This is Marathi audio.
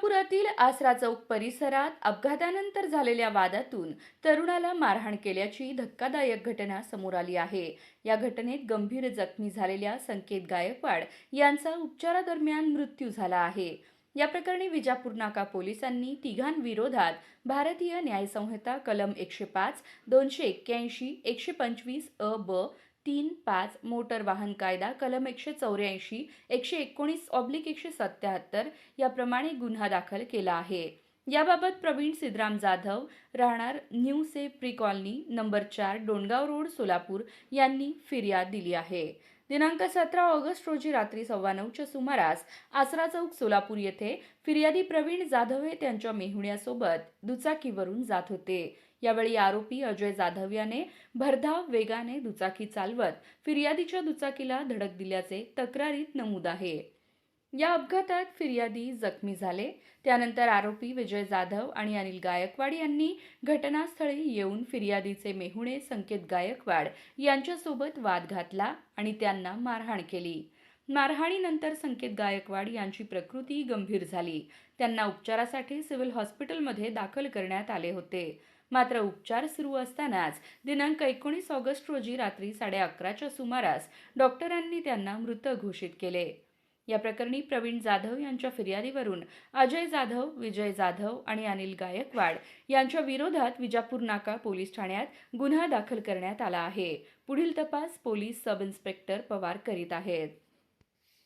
सोलापुरातील आसरा चौक परिसरात अपघातानंतर झालेल्या वादातून तरुणाला मारहाण केल्याची धक्कादायक घटना समोर आली आहे। या घटनेत गंभीर जखमी झालेल्या संकेत गायकवाड यांचा उपचारादरम्यान मृत्यू झाला आहे। या प्रकरणी विजापूर नाका पोलिसांनी तिघांविरोधात भारतीय न्याय संहिता कलम 105, 281, 125 अ ब 3-5, मोटर वाहन कायदा कलम 184, 119/177 याप्रमाणे गुन्हा दाखल केला आहे। याबाबत प्रवीण सिद्धराम जाधव, राहणार न्यू सेफ्री colony number 4, Dongaon road, Solapur यांनी फिर्याद दिली आहे। दिनांक 17 ऑगस्ट रोजी रात्री 9:15च्या सुमारास आसरा चौक सोलापूर येथे फिर्यादी प्रवीण जाधव हे त्यांच्या मेहुण्यासोबत दुचाकीवरून जात होते। यावेळी आरोपी अजय जाधव याने भरधाव वेगाने दुचाकी चालवत फिर्यादीच्या दुचाकीला धडक दिल्याचे तक्रारीत नमूद आहे। या अपघातात फिर्यादी जखमी झाले। त्यानंतर आरोपी विजय जाधव आणि अनिल गायकवाड यांनी घटनास्थळी येऊन फिर्यादीचे मेहुणे संकेत गायकवाड यांच्यासोबत वाद घातला आणि त्यांना मारहाण केली। मारहाणीनंतर संकेत गायकवाड यांची प्रकृती गंभीर झाली। त्यांना उपचारासाठी सिव्हिल हॉस्पिटलमध्ये दाखल करण्यात आले होते। मात्र उपचार सुरू असतानाच दिनांक 19 ऑगस्ट रोजी रात्री 11:30च्या सुमारास डॉक्टरांनी त्यांना मृत घोषित केले। या प्रकरणी प्रवीण जाधव यांच्या फिर्यादीवरून अजय जाधव, विजय जाधव आणि अनिल गायकवाड यांच्या विरोधात विजापूर नाका पोलीस ठाण्यात गुन्हा दाखल करण्यात आला आहे। पुढील तपास पोलीस सब इन्स्पेक्टर पवार करीत आहेत।